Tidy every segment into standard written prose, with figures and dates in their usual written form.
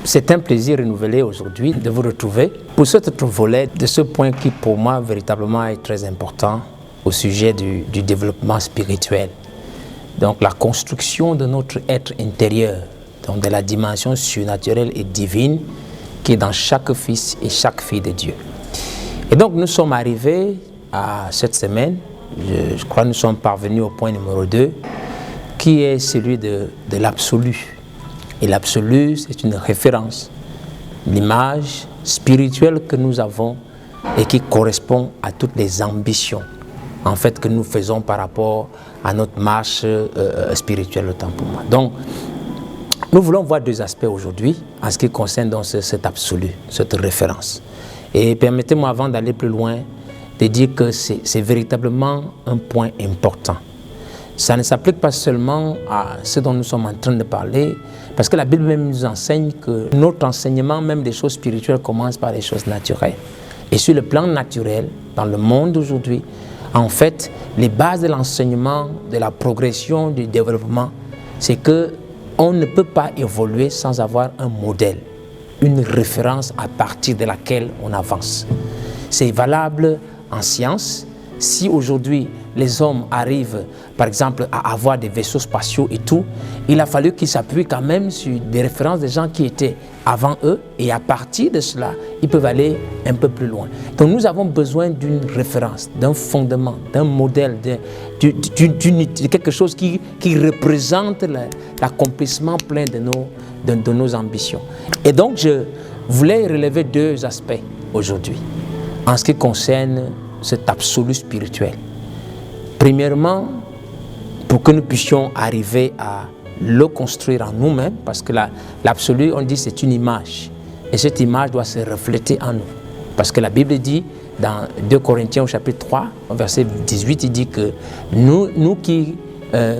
C'est un plaisir renouvelé aujourd'hui de vous retrouver pour cet autre volet de ce point qui pour moi véritablement est très important au sujet du développement spirituel. Donc la construction de notre être intérieur, donc de la dimension surnaturelle et divine qui est dans chaque fils et chaque fille de Dieu. Et donc nous sommes arrivés à cette semaine, je crois que nous sommes parvenus au point numéro 2, qui est celui de l'absolu. Et l'absolu, c'est une référence, l'image spirituelle que nous avons et qui correspond à toutes les ambitions, en fait, que nous faisons par rapport à notre marche spirituelle autant pour moi. Donc, nous voulons voir deux aspects aujourd'hui en ce qui concerne donc cet absolu, cette référence. Et permettez-moi, avant d'aller plus loin, de dire que c'est véritablement un point important. Ça ne s'applique pas seulement à ce dont nous sommes en train de parler, parce que la Bible même nous enseigne que notre enseignement, même des choses spirituelles, commence par les choses naturelles. Et sur le plan naturel, dans le monde d'aujourd'hui, en fait, les bases de l'enseignement, de la progression, du développement, c'est qu'on ne peut pas évoluer sans avoir un modèle, une référence à partir de laquelle on avance. C'est valable en science. Si aujourd'hui les hommes arrivent par exemple à avoir des vaisseaux spatiaux et tout, il a fallu qu'ils s'appuient quand même sur des références des gens qui étaient avant eux et à partir de cela, ils peuvent aller un peu plus loin. Donc nous avons besoin d'une référence, d'un fondement, d'un modèle, de quelque chose qui représente l'accomplissement plein de nos ambitions. Et donc je voulais relever deux aspects aujourd'hui en ce qui concerne cet absolu spirituel. Premièrement, pour que nous puissions arriver à le construire en nous-mêmes, parce que l'absolu, on dit, c'est une image. Et cette image doit se refléter en nous. Parce que la Bible dit, dans 2 Corinthiens au chapitre 3, au verset 18, il dit que nous qui,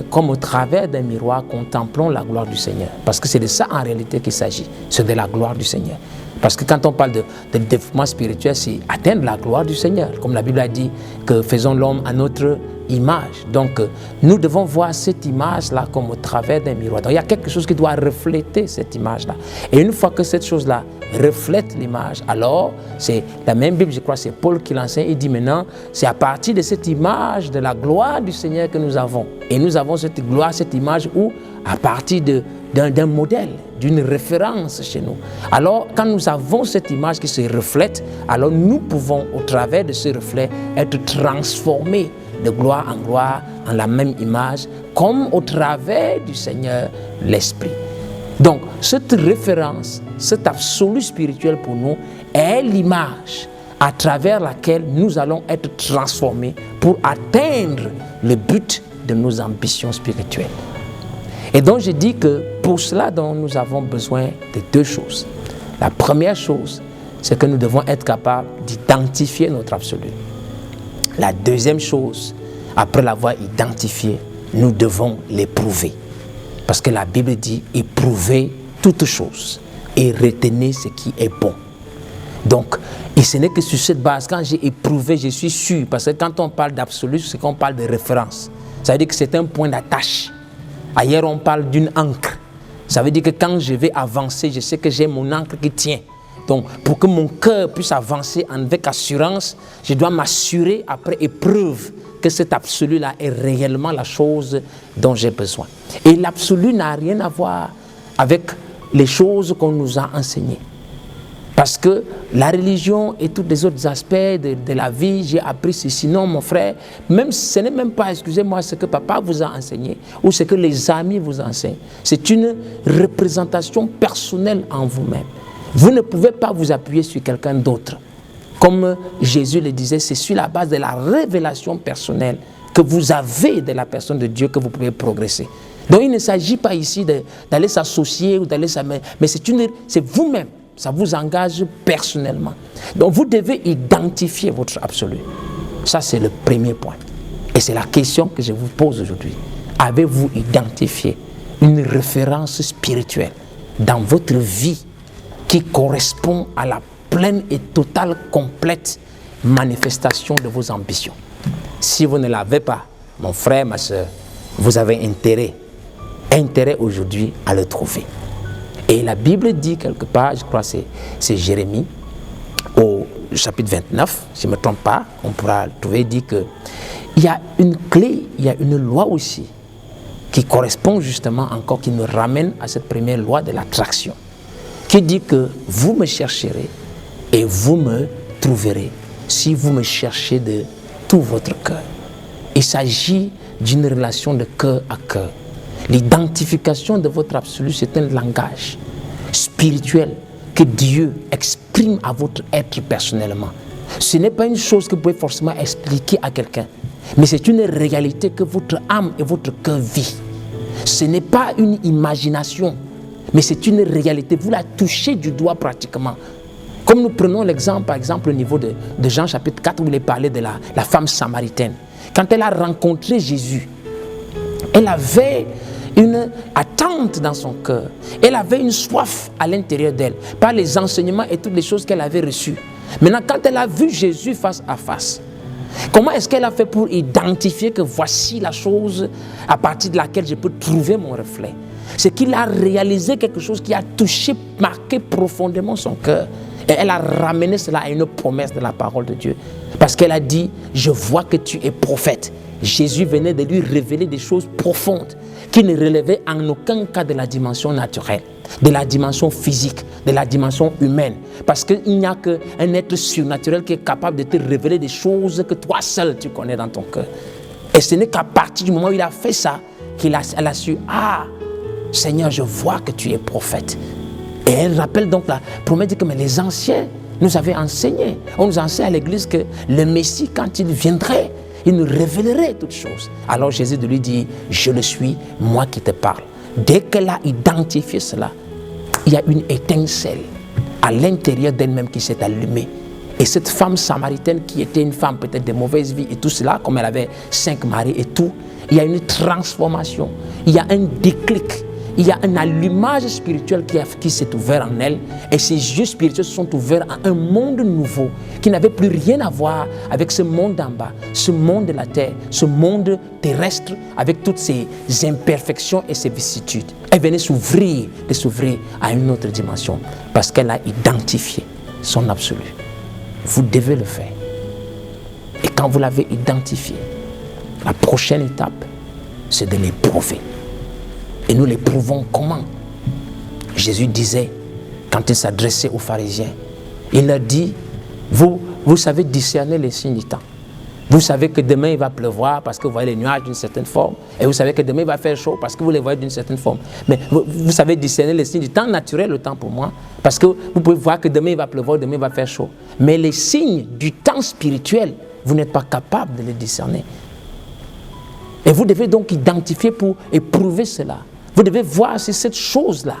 comme au travers d'un miroir, contemplons la gloire du Seigneur. Parce que c'est de ça en réalité qu'il s'agit, c'est de la gloire du Seigneur. Parce que quand on parle de développement spirituel, c'est atteindre la gloire du Seigneur. Comme la Bible a dit, que faisons l'homme à notre image. Donc, nous devons voir cette image-là comme au travers d'un miroir. Donc, il y a quelque chose qui doit refléter cette image-là. Et une fois que cette chose-là reflète l'image, alors, c'est la même Bible, je crois, c'est Paul qui l'enseigne. Il dit maintenant, c'est à partir de cette image de la gloire du Seigneur que nous avons. Et nous avons cette gloire, cette image où, à partir d'un modèle, d'une référence chez nous. Alors, quand nous avons cette image qui se reflète, alors nous pouvons, au travers de ce reflet, être transformés de gloire en gloire, en la même image, comme au travers du Seigneur l'Esprit. Donc, cette référence, cet absolu spirituel pour nous, est l'image à travers laquelle nous allons être transformés pour atteindre le but de nos ambitions spirituelles. Et donc, je dis que pour cela, donc, nous avons besoin de deux choses. La première chose, c'est que nous devons être capables d'identifier notre absolu. La deuxième chose, après l'avoir identifié, nous devons l'éprouver. Parce que la Bible dit « éprouvez toutes choses et retenez ce qui est bon ». Donc, et ce n'est que sur cette base, quand j'ai éprouvé, je suis sûr. Parce que quand on parle d'absolu, c'est qu'on parle de référence. Ça veut dire que c'est un point d'attache. Ailleurs, on parle d'une ancre. Ça veut dire que quand je vais avancer, je sais que j'ai mon ancre qui tient. Donc, pour que mon cœur puisse avancer avec assurance, je dois m'assurer après épreuve que cet absolu-là est réellement la chose dont j'ai besoin. Et l'absolu n'a rien à voir avec les choses qu'on nous a enseignées. Parce que la religion et tous les autres aspects de la vie, j'ai appris ceci. Non, mon frère, même, ce n'est même pas, excusez-moi, ce que papa vous a enseigné ou ce que les amis vous enseignent. C'est une représentation personnelle en vous-même. Vous ne pouvez pas vous appuyer sur quelqu'un d'autre. Comme Jésus le disait, c'est sur la base de la révélation personnelle que vous avez de la personne de Dieu que vous pouvez progresser. Donc il ne s'agit pas ici d'aller s'associer ou d'aller s'amener, mais c'est vous-même, ça vous engage personnellement. Donc vous devez identifier votre absolu. Ça c'est le premier point. Et c'est la question que je vous pose aujourd'hui. Avez-vous identifié une référence spirituelle dans votre vie qui correspond à la pleine et totale, complète manifestation de vos ambitions? Si vous ne l'avez pas, mon frère, ma soeur, vous avez intérêt aujourd'hui à le trouver. Et la Bible dit quelque part, je crois que c'est Jérémie, au chapitre 29, si je ne me trompe pas, on pourra le trouver, dit qu'il y a une clé, il y a une loi aussi, qui correspond justement encore, qui nous ramène à cette première loi de l'attraction, qui dit que vous me chercherez et vous me trouverez si vous me cherchez de tout votre cœur. Il s'agit d'une relation de cœur à cœur. L'identification de votre absolu, c'est un langage spirituel que Dieu exprime à votre être personnellement. Ce n'est pas une chose que vous pouvez forcément expliquer à quelqu'un, mais c'est une réalité que votre âme et votre cœur vit. Ce n'est pas une imagination, mais c'est une réalité. Vous la touchez du doigt pratiquement. Comme nous prenons l'exemple, par exemple, au niveau de Jean chapitre 4, où il est parlé de la femme samaritaine. Quand elle a rencontré Jésus, elle avait une attente dans son cœur. Elle avait une soif à l'intérieur d'elle, par les enseignements et toutes les choses qu'elle avait reçues. Maintenant, quand elle a vu Jésus face à face, comment est-ce qu'elle a fait pour identifier que voici la chose à partir de laquelle je peux trouver mon reflet? C'est qu'il a réalisé quelque chose qui a touché, marqué profondément son cœur. Et elle a ramené cela à une promesse de la parole de Dieu. Parce qu'elle a dit, je vois que tu es prophète. Jésus venait de lui révéler des choses profondes qui ne relevaient en aucun cas de la dimension naturelle, de la dimension physique, de la dimension humaine. Parce qu'il n'y a qu'un être surnaturel qui est capable de te révéler des choses que toi seul tu connais dans ton cœur. Et ce n'est qu'à partir du moment où il a fait ça, qu'elle a su, ah, Seigneur, je vois que tu es prophète. Et elle rappelle donc la promesse que mais les anciens nous avaient enseigné. On nous enseigne à l'église que le Messie, quand il viendrait, il nous révélerait toutes choses. Alors Jésus de lui dit, je le suis, moi qui te parle. Dès qu'elle a identifié cela, il y a une étincelle à l'intérieur d'elle-même qui s'est allumée. Et cette femme samaritaine qui était une femme peut-être de mauvaise vie et tout cela, comme elle avait 5 maris et tout, il y a une transformation, il y a un déclic. Il y a un allumage spirituel qui s'est ouvert en elle, et ses yeux spirituels se sont ouverts à un monde nouveau qui n'avait plus rien à voir avec ce monde d'en bas, ce monde de la terre, ce monde terrestre avec toutes ses imperfections et ses vicissitudes. Elle venait s'ouvrir à une autre dimension parce qu'elle a identifié son absolu. Vous devez le faire. Et quand vous l'avez identifié, la prochaine étape, c'est de l'éprouver. Et nous l'éprouvons comment? Jésus disait, quand il s'adressait aux pharisiens, il leur dit, vous savez discerner les signes du temps. Vous savez que demain il va pleuvoir parce que vous voyez les nuages d'une certaine forme. Et vous savez que demain il va faire chaud parce que vous les voyez d'une certaine forme. Mais vous savez discerner les signes du temps naturel, le temps pour moi. Parce que vous pouvez voir que demain il va pleuvoir, demain il va faire chaud. Mais les signes du temps spirituel, vous n'êtes pas capable de les discerner. Et vous devez donc identifier pour éprouver cela. Vous devez voir si cette chose-là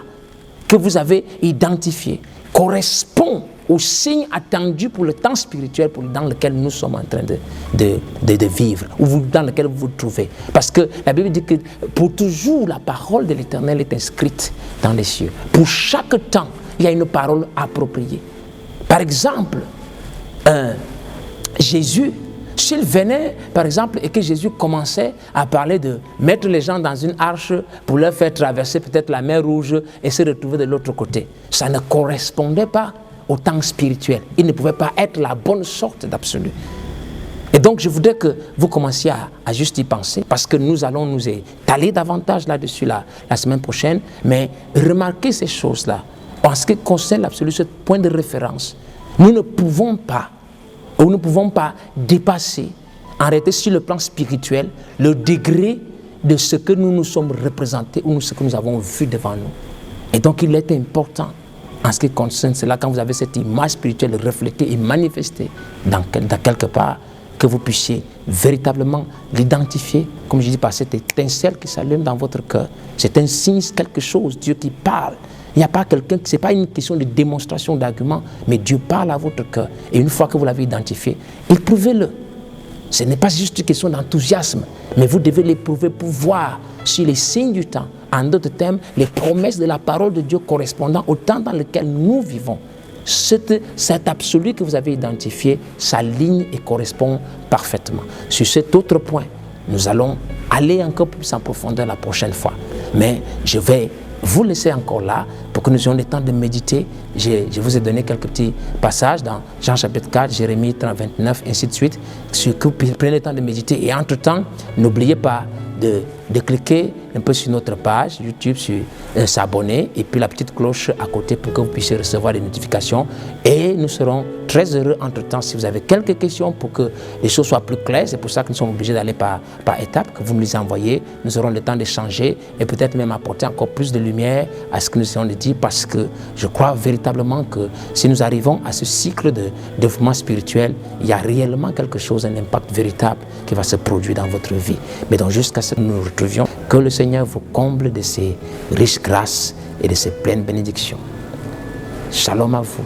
que vous avez identifiée correspond aux signes attendus pour le temps spirituel dans lequel nous sommes en train de vivre, ou dans lequel vous vous trouvez. Parce que la Bible dit que pour toujours, la parole de l'Éternel est inscrite dans les cieux. Pour chaque temps, il y a une parole appropriée. Par exemple, Jésus, s'il venait, par exemple, et que Jésus commençait à parler de mettre les gens dans une arche pour leur faire traverser peut-être la mer Rouge et se retrouver de l'autre côté, ça ne correspondait pas au temps spirituel. Il ne pouvait pas être la bonne sorte d'absolu. Et donc, je voudrais que vous commenciez à juste y penser, parce que nous allons nous étaler davantage là-dessus la semaine prochaine, mais remarquez ces choses-là. En ce qui concerne l'absolu, ce point de référence, nous ne pouvons pas dépasser, en réalité sur le plan spirituel, le degré de ce que nous nous sommes représentés ou ce que nous avons vu devant nous. Et donc il est important, en ce qui concerne cela, quand vous avez cette image spirituelle reflétée et manifestée dans quelque part, que vous puissiez véritablement l'identifier, comme je dis, par cette étincelle qui s'allume dans votre cœur. C'est un signe, quelque chose, Dieu qui parle. Il n'y a pas quelqu'un, ce n'est pas une question de démonstration d'argument, mais Dieu parle à votre cœur. Et une fois que vous l'avez identifié, éprouvez-le. Ce n'est pas juste une question d'enthousiasme, mais vous devez l'éprouver pour voir si les signes du temps, en d'autres termes, les promesses de la parole de Dieu correspondant au temps dans lequel nous vivons, cet absolu que vous avez identifié s'aligne et correspond parfaitement. Sur cet autre point, nous allons aller encore plus en profondeur la prochaine fois. Mais je vais vous laisser encore là pour que nous ayons le temps de méditer. Je vous ai donné quelques petits passages dans Jean chapitre 4, Jérémie 30, 29, ainsi de suite. Que vous prenez le temps de méditer. Et entre-temps, n'oubliez pas de cliquer un peu sur notre page YouTube, sur s'abonner et puis la petite cloche à côté pour que vous puissiez recevoir des notifications. Et nous serons très heureux entre-temps si vous avez quelques questions pour que les choses soient plus claires. C'est pour ça que nous sommes obligés d'aller par étapes, que vous nous les envoyez. Nous aurons le temps d'échanger et peut-être même apporter encore plus de lumière à ce que nous essayons de dire, parce que je crois véritablement que si nous arrivons à ce cycle de développement spirituel, il y a réellement quelque chose, un impact véritable qui va se produire dans votre vie. Mais donc jusqu'à ce que nous nous retrouvions, que le Seigneur vous comble de ses riches grâces et de ses pleines bénédictions. Shalom à vous.